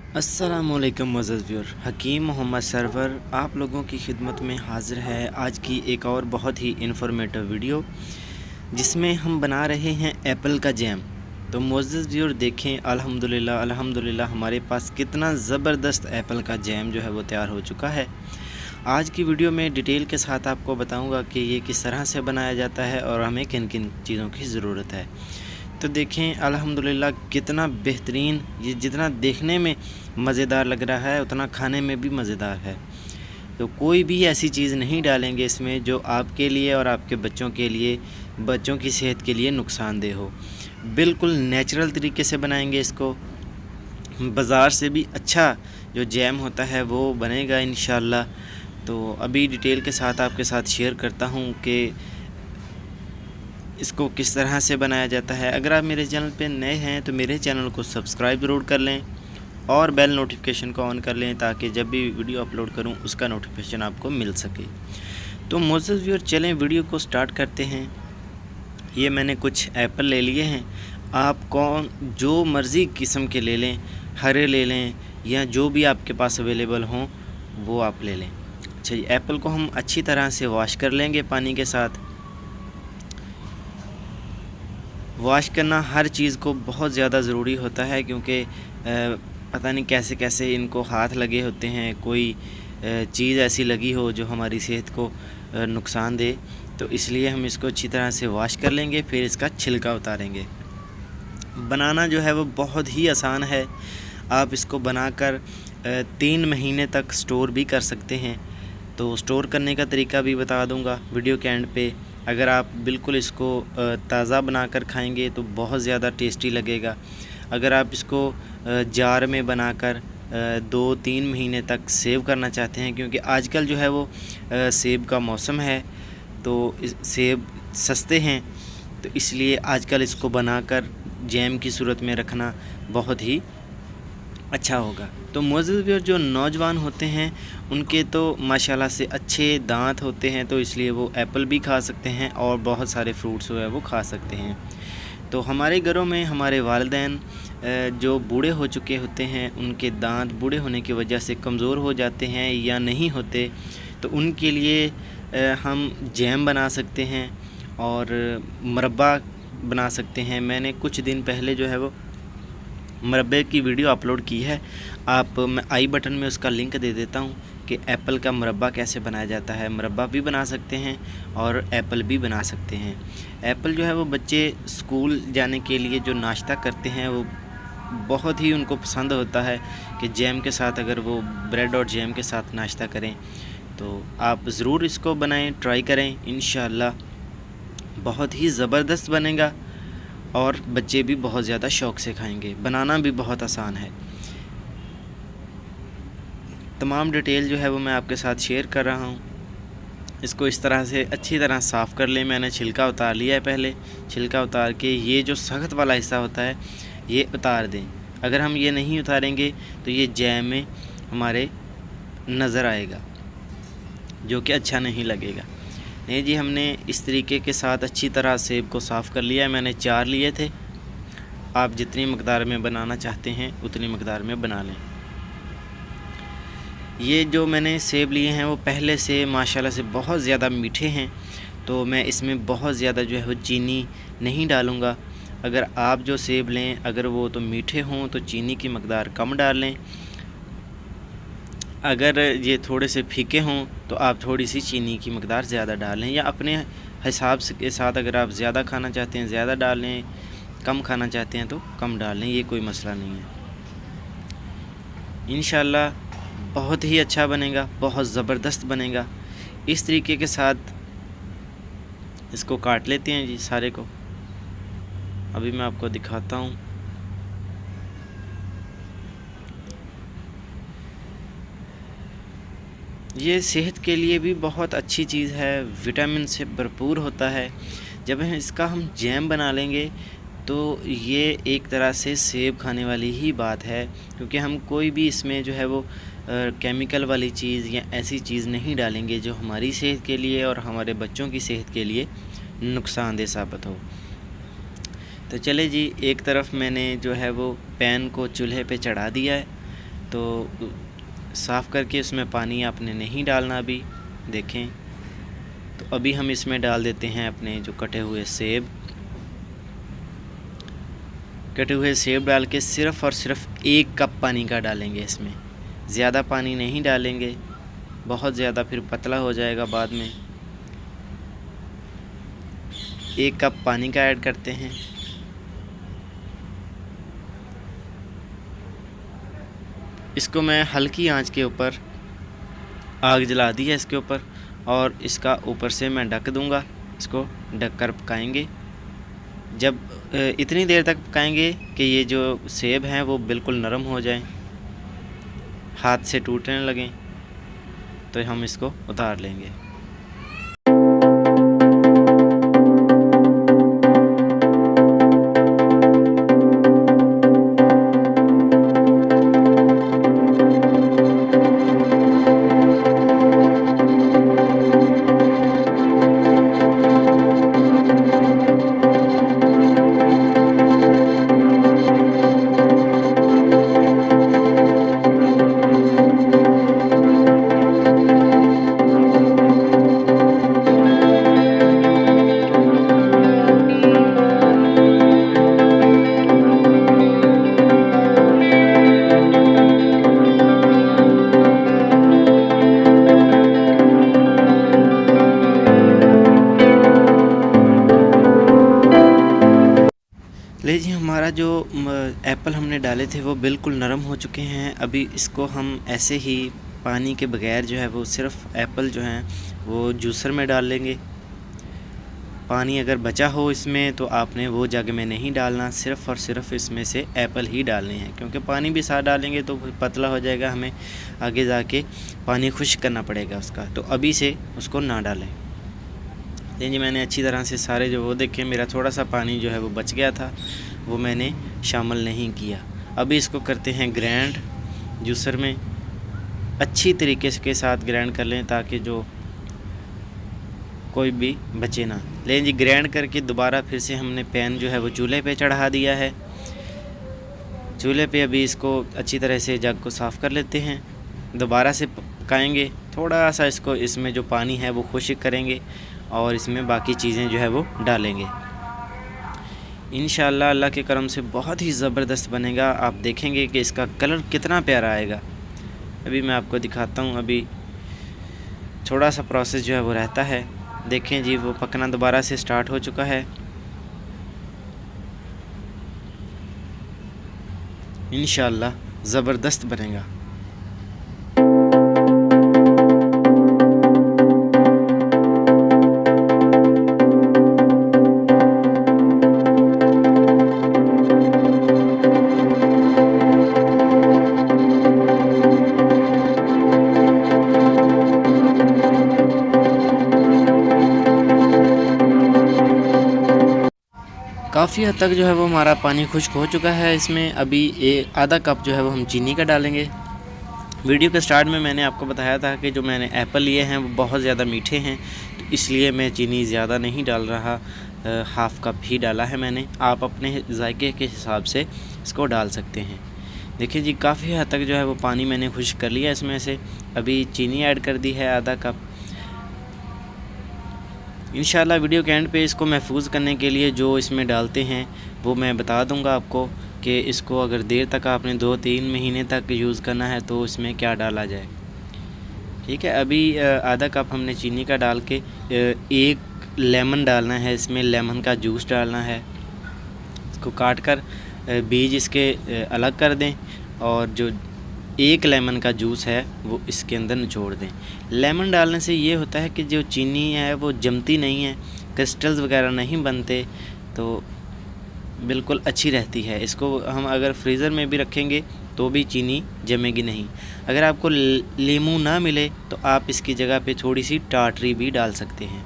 अस्सलामुअलैकुम मुअज़्ज़ज़ व्यूअर, हकीम मोहम्मद सरवर आप लोगों की खिदमत में हाज़िर है आज की एक और बहुत ही इन्फॉर्मेटिव वीडियो, जिसमें हम बना रहे हैं एप्पल का जैम। तो मुअज़्ज़ज़ व्यूअर देखें, अल्हम्दुलिल्लाह अल्हम्दुलिल्लाह हमारे पास कितना ज़बरदस्त एप्पल का जैम जो है वो तैयार हो चुका है। आज की वीडियो में डिटेल के साथ आपको बताऊँगा कि ये किस तरह से बनाया जाता है और हमें किन किन चीज़ों की ज़रूरत है। तो देखें अल्हम्दुलिल्लाह कितना बेहतरीन, ये जितना देखने में मज़ेदार लग रहा है उतना खाने में भी मज़ेदार है। तो कोई भी ऐसी चीज़ नहीं डालेंगे इसमें जो आपके लिए और आपके बच्चों के लिए, बच्चों की सेहत के लिए नुकसानदेह हो। बिल्कुल नेचुरल तरीके से बनाएंगे इसको। बाज़ार से भी अच्छा जो जैम होता है वो बनेगा इंशाअल्लाह। तो अभी डिटेल के साथ आपके साथ शेयर करता हूँ कि इसको किस तरह से बनाया जाता है। अगर आप मेरे चैनल पे नए हैं तो मेरे चैनल को सब्सक्राइब ज़रूर कर लें और बेल नोटिफिकेशन को ऑन कर लें ताकि जब भी वीडियो अपलोड करूं उसका नोटिफिकेशन आपको मिल सके। तो मुअज़्ज़ज़ व्यूअर चलें वीडियो को स्टार्ट करते हैं। ये मैंने कुछ एप्पल ले लिए हैं, आप कौन जो मर्ज़ी किस्म के ले लें, हरे ले लें या जो भी आपके पास अवेलेबल हों वो आप ले लें। अच्छा, ये एप्पल को हम अच्छी तरह से वॉश कर लेंगे पानी के साथ। वॉश करना हर चीज़ को बहुत ज़्यादा ज़रूरी होता है क्योंकि पता नहीं कैसे कैसे इनको हाथ लगे होते हैं, कोई चीज़ ऐसी लगी हो जो हमारी सेहत को नुकसान दे। तो इसलिए हम इसको अच्छी तरह से वॉश कर लेंगे, फिर इसका छिलका उतारेंगे। बनाना जो है वो बहुत ही आसान है। आप इसको बनाकर 3 महीने तक स्टोर भी कर सकते हैं। तो स्टोर करने का तरीका भी बता दूंगा वीडियो के एंड पे। अगर आप बिल्कुल इसको ताज़ा बनाकर खाएंगे तो बहुत ज़्यादा टेस्टी लगेगा। अगर आप इसको जार में बनाकर 2-3 महीने तक सेव करना चाहते हैं, क्योंकि आजकल जो है वो सेब का मौसम है तो सेब सस्ते हैं, तो इसलिए आजकल इसको बनाकर जैम की सूरत में रखना बहुत ही अच्छा होगा। तो मुअज़्ज़ज़ व्यूअर जो नौजवान होते हैं उनके तो माशाल्लाह से अच्छे दांत होते हैं, तो इसलिए वो एप्पल भी खा सकते हैं और बहुत सारे फ्रूट्स जो है वो खा सकते हैं। तो हमारे घरों में हमारे वालिदैन जो बूढ़े हो चुके होते हैं, उनके दांत बूढ़े होने की वजह से कमज़ोर हो जाते हैं या नहीं होते, तो उनके लिए हम जैम बना सकते हैं और मुरब्बा बना सकते हैं। मैंने कुछ दिन पहले जो है वो मुरब्बे की वीडियो अपलोड की है, मैं आई बटन में उसका लिंक दे देता हूँ कि एप्पल का मुरब्बा कैसे बनाया जाता है। मुरब्बा भी बना सकते हैं और एप्पल भी बना सकते हैं। एप्पल जो है वो बच्चे स्कूल जाने के लिए जो नाश्ता करते हैं वो बहुत ही उनको पसंद होता है कि जैम के साथ, अगर वो ब्रेड और जैम के साथ नाश्ता करें तो आप ज़रूर इसको बनाएं, ट्राई करें। इंशाअल्लाह बहुत ही ज़बरदस्त बनेगा और बच्चे भी बहुत ज़्यादा शौक़ से खाएंगे। बनाना भी बहुत आसान है। तमाम डिटेल जो है वो मैं आपके साथ शेयर कर रहा हूँ। इसको इस तरह से अच्छी तरह साफ़ कर लें। मैंने छिलका उतार लिया है पहले। छिलका उतार के ये जो सख्त वाला हिस्सा होता है ये उतार दें। अगर हम ये नहीं उतारेंगे तो ये जैम में हमारे नज़र आएगा, जो कि अच्छा नहीं लगेगा। नहीं जी, हमने इस तरीके के साथ अच्छी तरह सेब को साफ़ कर लिया है। मैंने 4 लिए थे। आप जितनी मकदार में बनाना चाहते हैं उतनी मकदार में बना लें। ये जो मैंने सेब लिए हैं वो पहले से माशाल्लाह से बहुत ज़्यादा मीठे हैं, तो मैं इसमें बहुत ज़्यादा जो है वो चीनी नहीं डालूँगा। अगर आप जो सेब लें अगर वो तो मीठे हों तो चीनी की मकदार कम डाल लें। अगर ये थोड़े से फीके हों तो आप थोड़ी सी चीनी की मकदार ज़्यादा डाल लें, या अपने हिसाब के साथ अगर आप ज़्यादा खाना चाहते हैं ज़्यादा डाल लें, कम खाना चाहते हैं तो कम डाल लें, ये कोई मसला नहीं है। इंशाअल्लाह बहुत ही अच्छा बनेगा, बहुत ज़बरदस्त बनेगा। इस तरीके के साथ इसको काट लेते हैं जी सारे को। अभी मैं आपको दिखाता हूँ। ये सेहत के लिए भी बहुत अच्छी चीज़ है, विटामिन से भरपूर होता है। जब हम जैम बना लेंगे तो ये एक तरह से सेब खाने वाली ही बात है, क्योंकि हम कोई भी इसमें जो है वो केमिकल वाली चीज़ या ऐसी चीज़ नहीं डालेंगे जो हमारी सेहत के लिए और हमारे बच्चों की सेहत के लिए नुकसानदेह साबित हो। तो चले जी, एक तरफ मैंने जो है वो पैन को चूल्हे पे चढ़ा दिया है तो साफ़ करके उसमें पानी आपने नहीं डालना अभी। देखें, तो अभी हम इसमें डाल देते हैं अपने जो कटे हुए सेब। कटे हुए सेब डाल के सिर्फ़ और सिर्फ 1 कप पानी का डालेंगे इसमें, ज़्यादा पानी नहीं डालेंगे, बहुत ज़्यादा फिर पतला हो जाएगा बाद में। 1 कप पानी का ऐड करते हैं। इसको मैं हल्की आंच के ऊपर आग जला दी है इसके ऊपर, और इसका ऊपर से मैं ढक दूंगा। इसको ढक कर पकाएंगे। जब इतनी देर तक पकाएंगे कि ये जो सेब हैं वो बिल्कुल नरम हो जाएं, हाथ से टूटने लगें, तो हम इसको उतार लेंगे। लीजिए, हमारा जो एप्पल हमने डाले थे वो बिल्कुल नरम हो चुके हैं। अभी इसको हम ऐसे ही पानी के बगैर जो है वो सिर्फ एप्पल जो हैं वो जूसर में डाल लेंगे। पानी अगर बचा हो इसमें तो आपने वो जग में नहीं डालना, सिर्फ़ और सिर्फ इसमें से एप्पल ही डालने हैं, क्योंकि पानी भी साथ डालेंगे तो पतला हो जाएगा, हमें आगे जाके पानी खुश्क करना पड़ेगा उसका, तो अभी से उसको ना डालें। जी, मैंने अच्छी तरह से सारे जो वो देखें, मेरा थोड़ा सा पानी जो है वो बच गया था, वो मैंने शामिल नहीं किया। अभी इसको करते हैं ग्राइंड जूसर में। अच्छी तरीके के साथ ग्राइंड कर लें ताकि जो कोई भी बचे ना। लेकिन जी, ग्राइंड करके दोबारा फिर से हमने पैन जो है वो चूल्हे पे चढ़ा दिया है। चूल्हे पे अभी इसको अच्छी तरह से जग को साफ़ कर लेते हैं, दोबारा से पकाएंगे। थोड़ा सा इसको, इसमें जो पानी है वो खुश्क करेंगे और इसमें बाकी चीज़ें जो है वो डालेंगे। इंशाअल्लाह अल्लाह के करम से बहुत ही ज़बरदस्त बनेगा। आप देखेंगे कि इसका कलर कितना प्यारा आएगा। अभी मैं आपको दिखाता हूँ। अभी थोड़ा सा प्रोसेस जो है वो रहता है। देखें जी, वो पकना दोबारा से स्टार्ट हो चुका है। इंशाअल्लाह ज़बरदस्त बनेगा। काफ़ी हद तक जो है वो हमारा पानी खुश्क हो चुका है। इसमें अभी आधा कप जो है वो हम चीनी का डालेंगे। वीडियो के स्टार्ट में मैंने आपको बताया था कि जो मैंने एप्पल लिए हैं वो बहुत ज़्यादा मीठे हैं, तो इसलिए मैं चीनी ज़्यादा नहीं डाल रहा, हाफ़ कप ही डाला है मैंने। आप अपने जायके के हिसाब से इसको डाल सकते हैं। देखिए जी, काफ़ी हद तक जो है वो पानी मैंने खुश्क कर लिया इसमें से। अभी चीनी ऐड कर दी है आधा कप। इंशाल्लाह वीडियो के एंड पे इसको महफूज़ करने के लिए जो इसमें डालते हैं वो मैं बता दूंगा आपको कि इसको अगर देर तक आपने 2-3 महीने तक यूज़ करना है तो इसमें क्या डाला जाए। ठीक है, अभी आधा कप हमने चीनी का डाल के 1 लेमन डालना है, इसमें लेमन का जूस डालना है। इसको काट कर बीज इसके अलग कर दें और जो 1 लेमन का जूस है वो इसके अंदर निचोड़ दें। लेमन डालने से ये होता है कि जो चीनी है वो जमती नहीं है, क्रिस्टल्स वगैरह नहीं बनते, तो बिल्कुल अच्छी रहती है। इसको हम अगर फ्रीज़र में भी रखेंगे तो भी चीनी जमेगी नहीं। अगर आपको लीमू ना मिले तो आप इसकी जगह पे थोड़ी सी टाटरी भी डाल सकते हैं,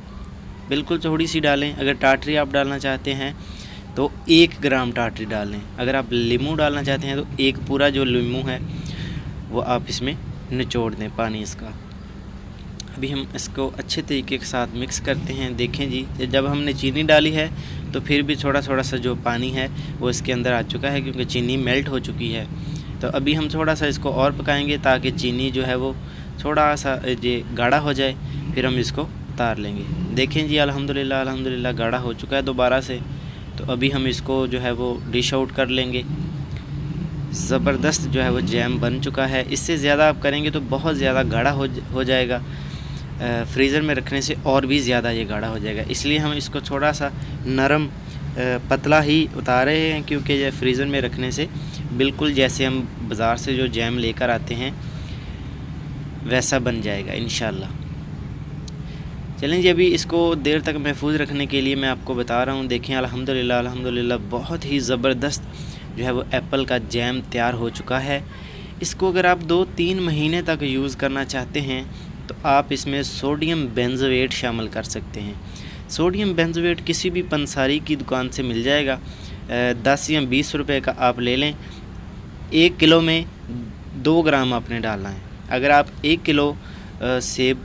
बिल्कुल थोड़ी सी डालें। अगर टाटरी आप डालना चाहते हैं तो 1 ग्राम टाटरी डालें। अगर आप लीमू डालना चाहते हैं तो एक पूरा जो लीमू है वो आप इसमें निचोड़ दें पानी इसका। अभी हम इसको अच्छे तरीके के साथ मिक्स करते हैं। देखें जी, जब हमने चीनी डाली है तो फिर भी थोड़ा थोड़ा सा जो पानी है वो इसके अंदर आ चुका है, क्योंकि चीनी मेल्ट हो चुकी है। तो अभी हम थोड़ा सा इसको और पकाएंगे ताकि चीनी जो है वो थोड़ा सा ये गाढ़ा हो जाए, फिर हम इसको उतार लेंगे। देखें जी अल्हम्दुलिल्लाह अल्हम्दुलिल्लाह गाढ़ा हो चुका है दोबारा से। तो अभी हम इसको जो है वो डिश आउट कर लेंगे। ज़बरदस्त जो है वो जैम बन चुका है। इससे ज़्यादा आप करेंगे तो बहुत ज़्यादा गाढ़ा हो जाएगा, फ्रीज़र में रखने से और भी ज़्यादा ये गाढ़ा हो जाएगा। इसलिए हम इसको थोड़ा सा नरम पतला ही उतारे हैं, क्योंकि ये फ्रीज़र में रखने से बिल्कुल जैसे हम बाज़ार से जो जैम लेकर आते हैं वैसा बन जाएगा इंशाल्लाह। चलें जी, अभी इसको देर तक महफूज रखने के लिए मैं आपको बता रहा हूँ। देखें अल्हम्दुलिल्लाह अल्हम्दुलिल्लाह बहुत ही ज़बरदस्त जो है वो एप्पल का जैम तैयार हो चुका है। इसको अगर आप 2-3 महीने तक यूज़ करना चाहते हैं तो आप इसमें सोडियम बेंजोएट शामिल कर सकते हैं। सोडियम बेंजोएट किसी भी पंसारी की दुकान से मिल जाएगा। 10 या 20 रुपए का आप ले लें। 1 किलो में 2 ग्राम आपने डालना है। अगर आप 1 किलो सेब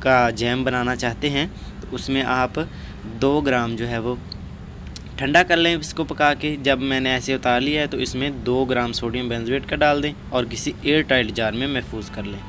का जैम बनाना चाहते हैं तो उसमें आप 2 ग्राम जो है वो ठंडा कर लें इसको पका के। जब मैंने ऐसे उतार लिया है तो इसमें 2 ग्राम सोडियम बेंजोएट का डाल दें और किसी एयर टाइट जार में महफूज कर लें।